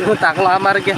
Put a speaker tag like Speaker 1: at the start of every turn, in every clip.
Speaker 1: Itu tak lamar ke?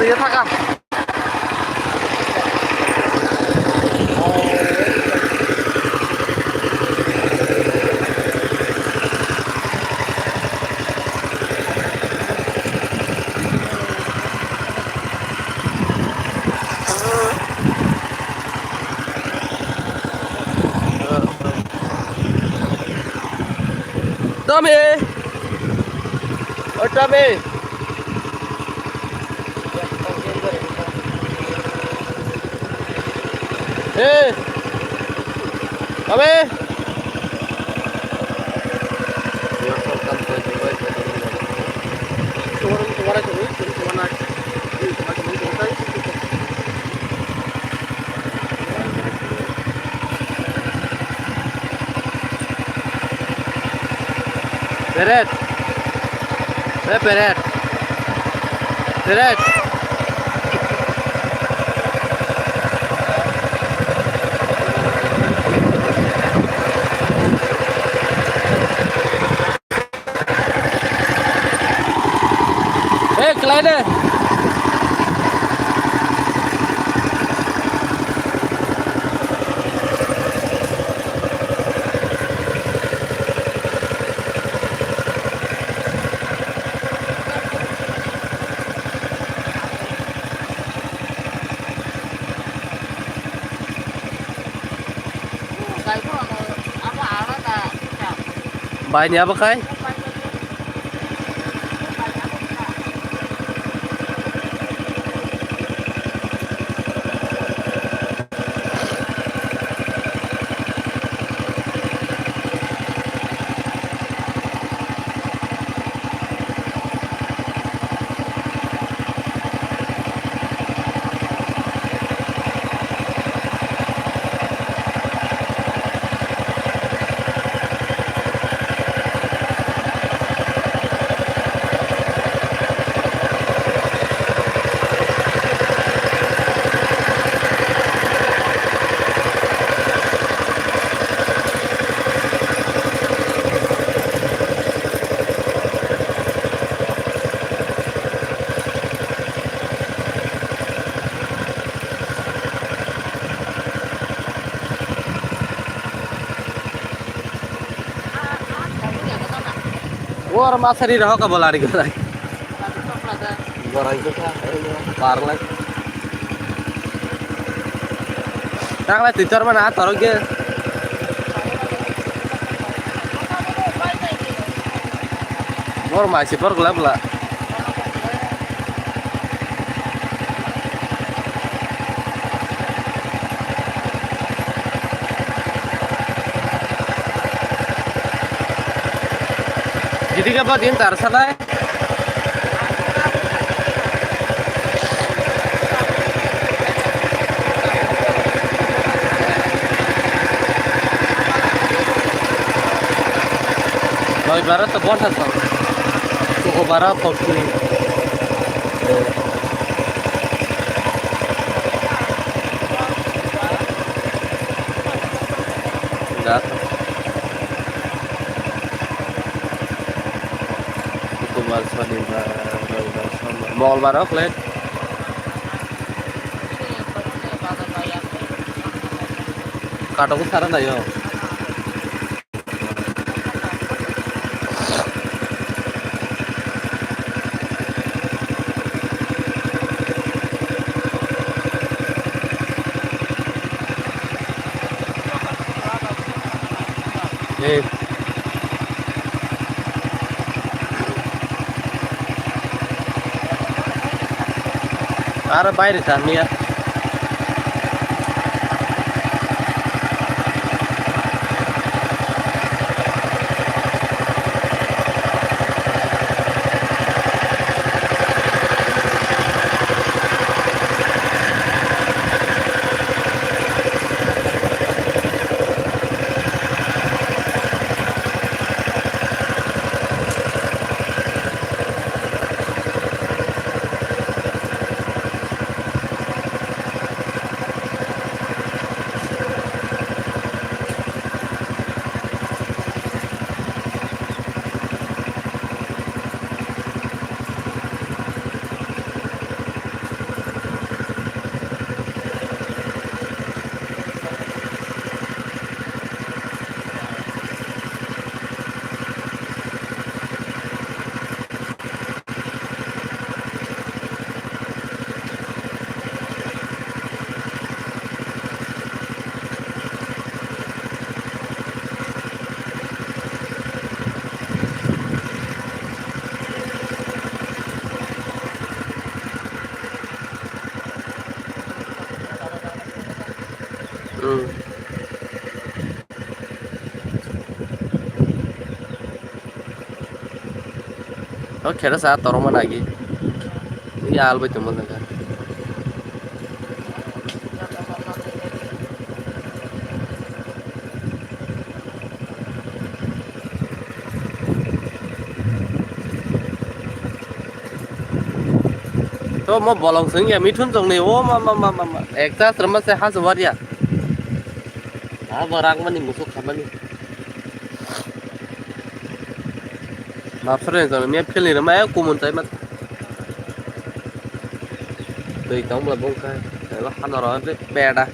Speaker 1: Iya tak Tommy, oh Tommy. Hey, Tommy. Peret, peret, peret. Kleine. Banyak apa kai? और माछरी रह का बोलाड़ी गराई गराई को था पार लाग टांगला तितर में ना तरो के और माछी पर गलाबला jadi apa dia ntar salah kalau ibarat tuh bon satu cukup barat kopi enggak Marsa मंगलबार हकले काटोको सारा नहीं हो अरे बाहर जानी है खेर सा तोरमा नागी या आलबे तुम लगा तो म बोलंग सिंग या मिठुन जोंग ने ओ मा एकता श्रम से हास वरिया आ बराग मनी मुसुक खामानी माफरे जों मे फिलनि रमा कुमन चाइ मा दै तंग ला बंग का ला खाना र बेडा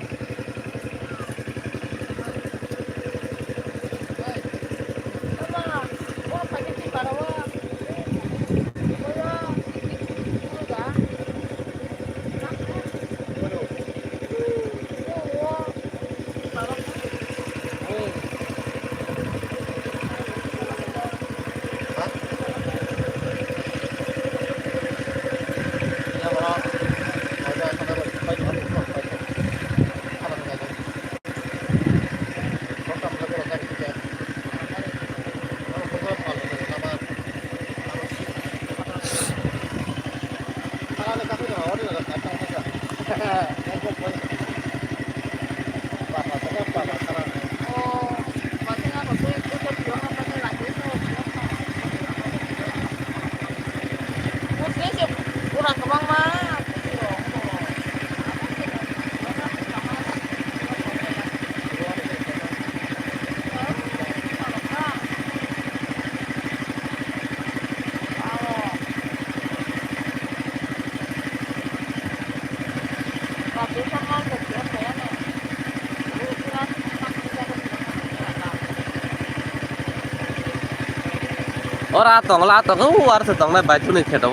Speaker 1: और आ तो वार से तंग बाइक नहीं खेटो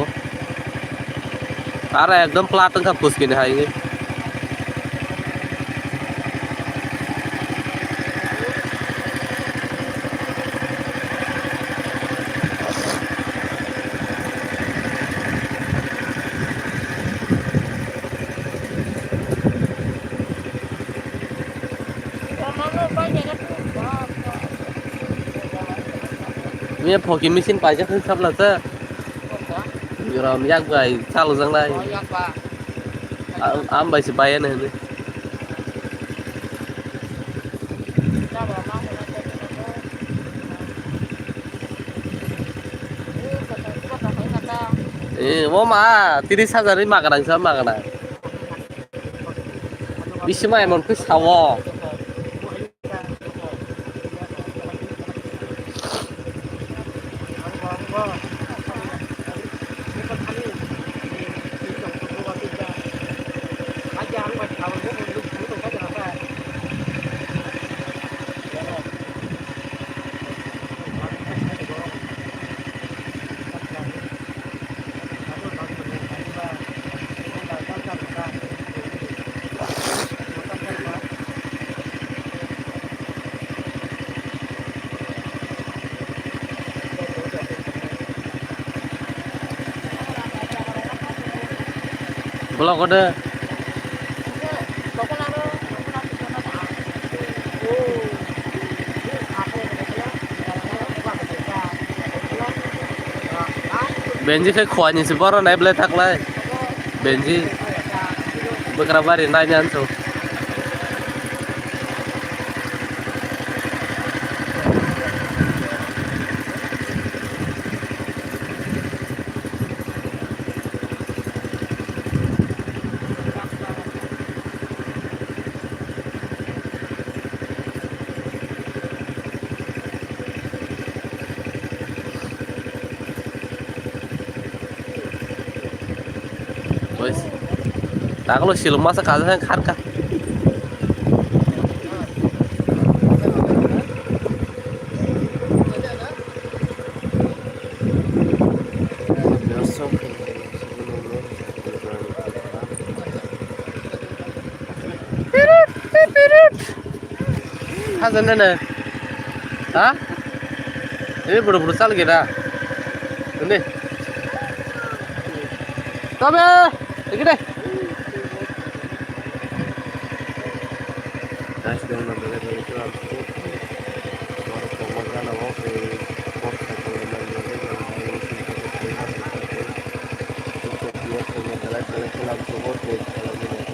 Speaker 1: अरे एकदम प्लाटन का फुसकी नहीं आएंगे Ini poki mesin pajak kan sabla ta. Ram yak bai salu jang lai. Am bai se bayan ne. Wo ma 30,000 ni makan sa makan. Bisi ma emon ku sawo. Blok ada. Benji ke kuahnya sih baru naik beli tak lah. Benji beberapa hari nanya tuh. Wes, tak kalau silu masa kaza kan kah? Hasan mana? Hah? Ini buru-buru sal kita. Ini. Tabe, ini deh. Das dengan mobil itu aku baru pemakan awal ke pos sekolah dan juga yang untuk dia punya jalan-jalan kelam support ke dalam ini.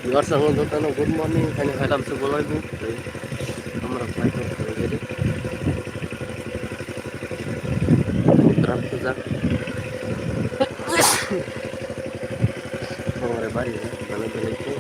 Speaker 1: Luar sana untuk tanah good morning hanya dalam sekolah ibu. Nomor apa jadi terang tuzak. Nomor baru ya, kalau beli itu.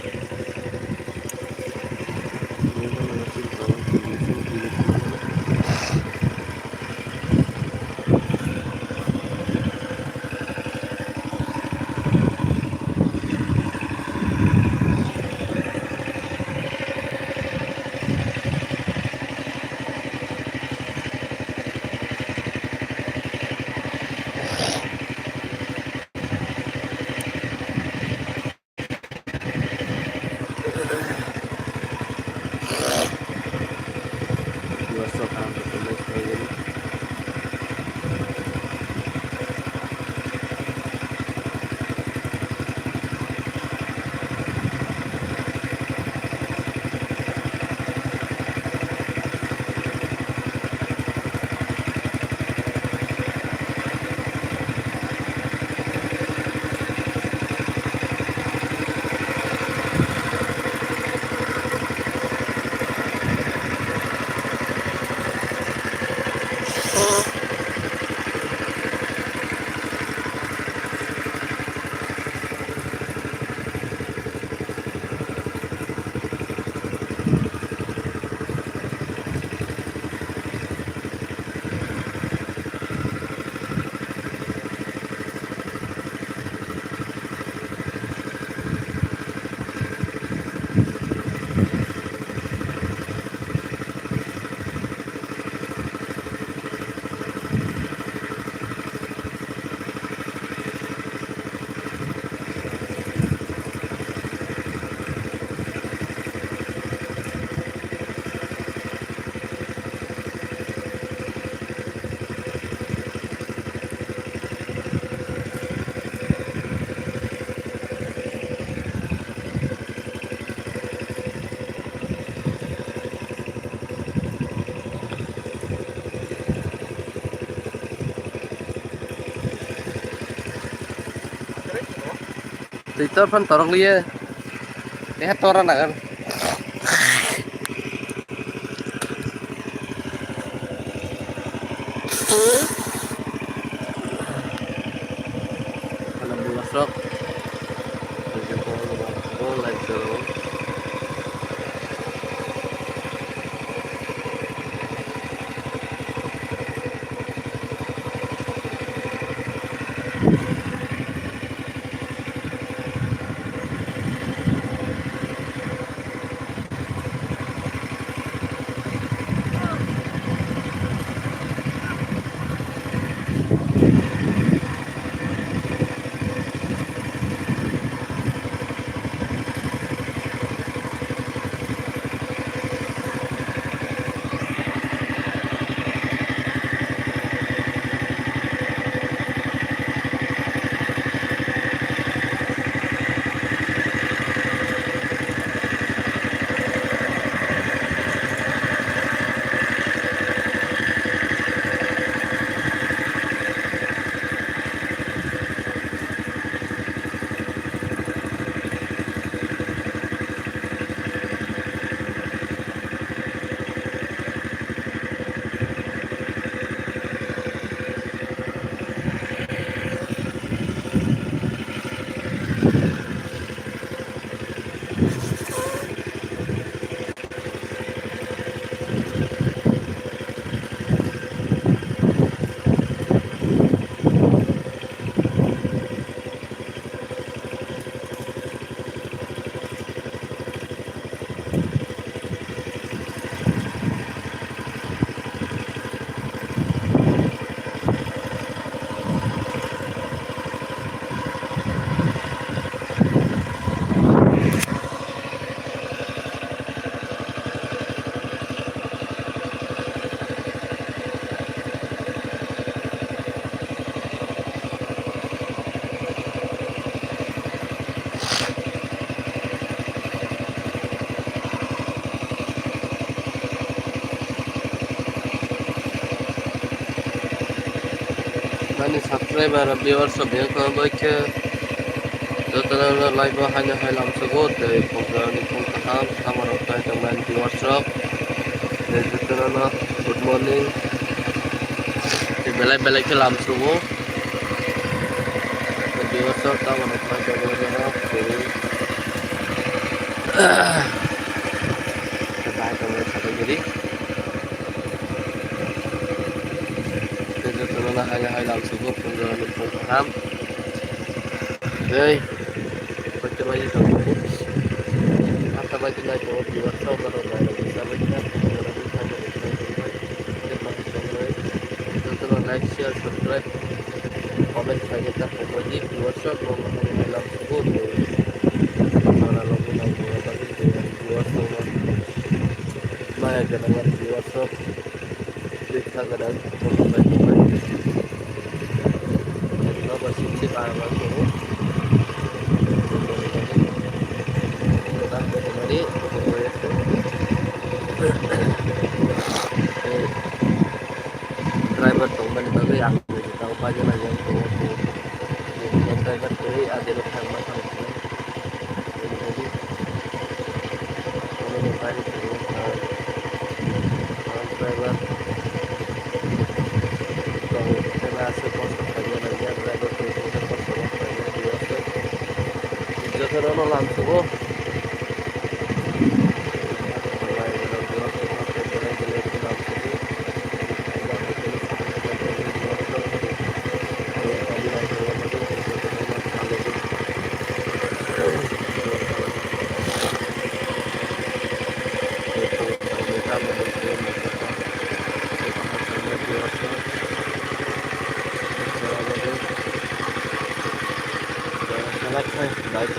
Speaker 1: Twitter fan torok liye. Lihat toran kan. Kalau besok oh lanjut. Many subscriber viewers biar ko baik total live hanya halam segot dari program ini pun kaham sama orang teman viewers dari total good morning di belai kelam subuh viewers sama orang teman dari kita akan satu jadi hanya halam subuh program ini pun kaham. Hey, baca lagi sama aku. Apa baca lagi mau di WhatsApp atau lain bisa baca. Tonton like, share, subscribe, comment saja tak wajib di WhatsApp mau dalam sebut. Para logo yang buat tadi di WhatsApp. Maya jangan di WhatsApp. Kita kadang komen. Kita masih kita masuk. Jadi driver teman itu yang tahu aja lah yang driver dari ada lokal macam itu. Jadi kalau kita itu driver kalau kita masuk pos aja lagi driver itu pos dia itu langsung baik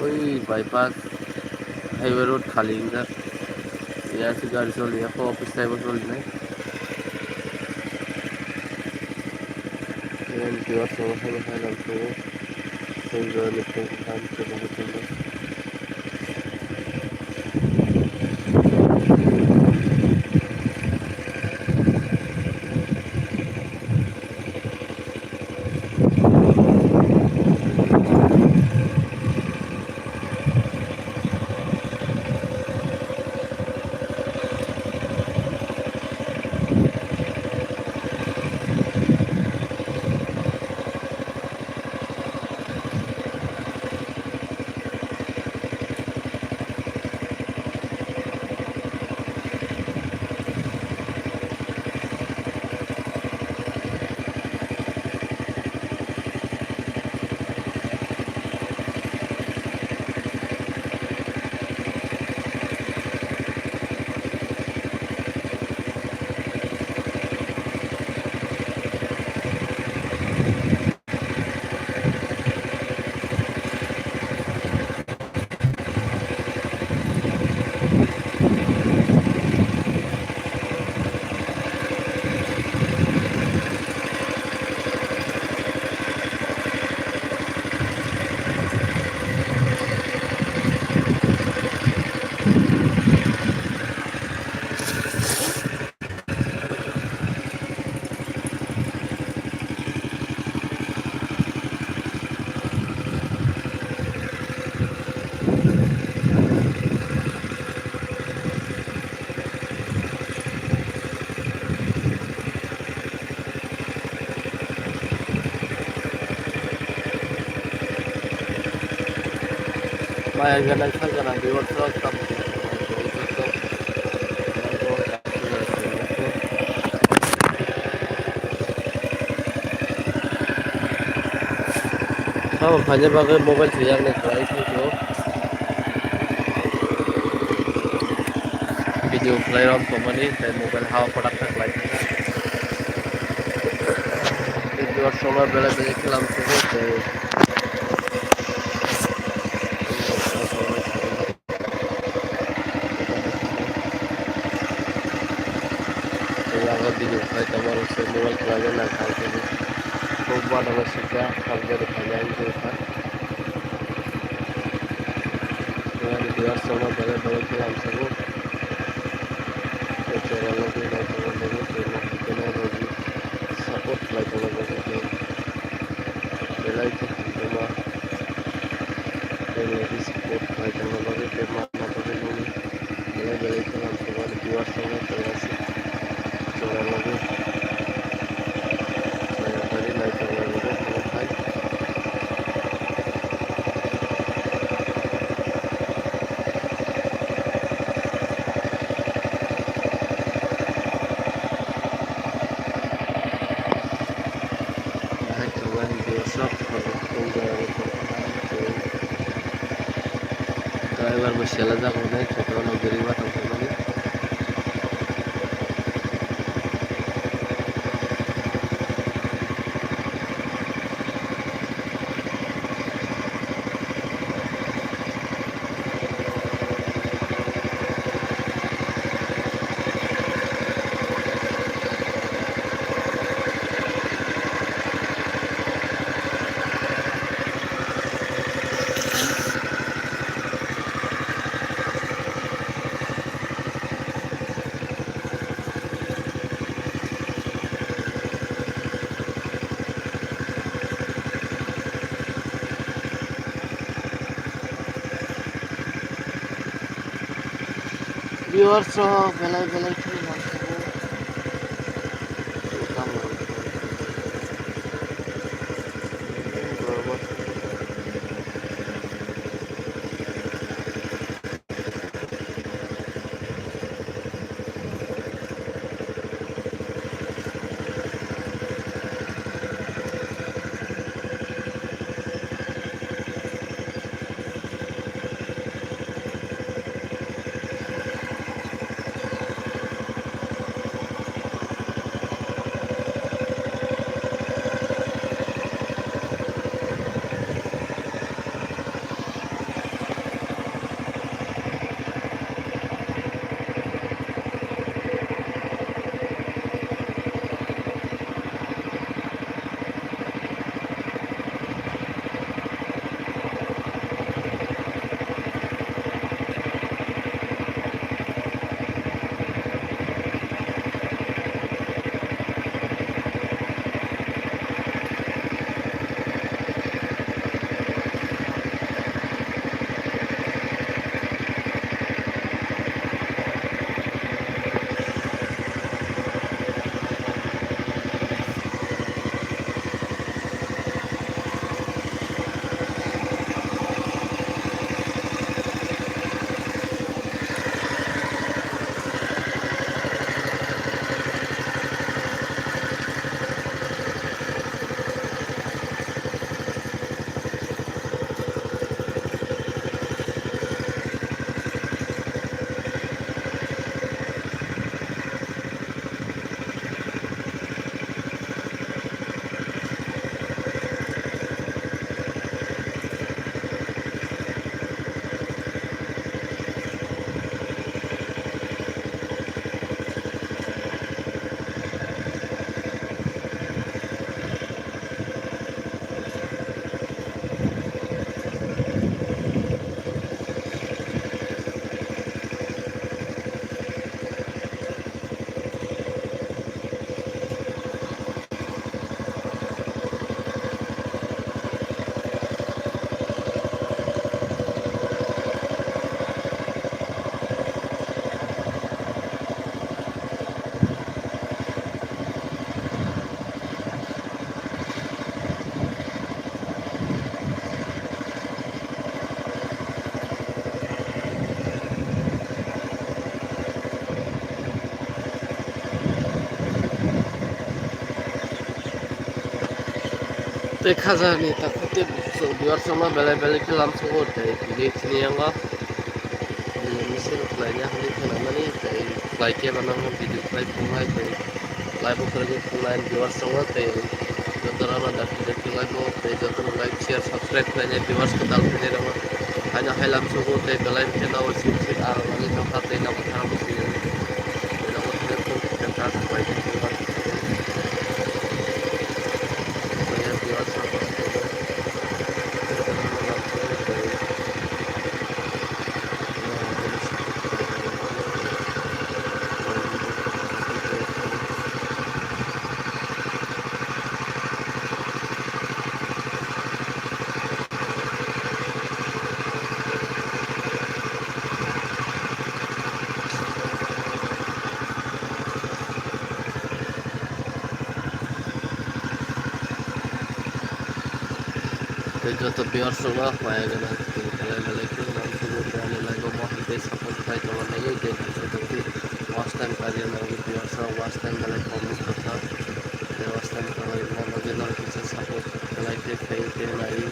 Speaker 1: वही bypass highway road खाली इधर, यहाँ से गाड़ी चल रही है आपको ऑफिस टाइम चल रही है ये और समोसा में खाना तो सही जगह लिखते हैं काम से बहुत सुंदर Maya ganan sa ganan di workshop tam Kamu hanya pakai mobile siang nih, itu video player on company dan mobile hawa product lagi. Itu semua bela-bela kelam sebut. Agak video player tamar usse mobile player na khalte ni. खूब बड़ा मस्जिद सब जगह फैलाई हुई है हमारे दीवार सोना बड़े बड़े फिल्म सब तो चेहरा लोग भी लाइक करने लगे तो लोग कितने लोग सपोर्ट लाइक करने लगे तो लाइक तो माँ तो लोग सपोर्ट लाइक करने लगे तो माँ ना तो लोग बड़े बड़े फिल्म सब हमारे दीवार सोना तो ऐसे चेहरा लोग driver bersialah jago naik coba lo beri batang kembali viewers belai-belai film Khazani takute so biar sama bela-bela ke langsung udah ini sini yang nggak mesin flynya ini kenapa nih kayak flynya mana mau video fly mulai kayak live kerja lain biar sama kayak jodoran ada video live kayak jodoran like share subscribe kayaknya biar kedal ini nama hanya hal langsung udah bela ke nawa sih lagi tempat ini nama cara sih nama telepon kita tak baik saya biar sama যত বিয়ার সঙ্গে হয়ে গেল bela-bela ke langsung udah nilai mau kita support baik kalau lagi jadi seperti watch time kalian lagi biasa watch time balik komik kata watch time kalau mau lagi bisa support like kayak lagi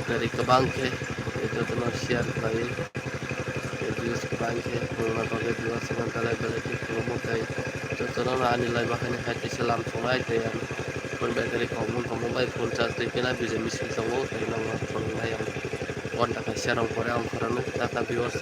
Speaker 1: dari ke bangke itu tenar share lagi jadi ke bangke kalau pakai dua sama bela-bela ke kalau mau kayak itu tenar nilai bahkan hati selam sungai itu pun battery kamu baik full charge tapi na bisa misi sama tapi nama orang yang on tak share orang Korea orang tak viewers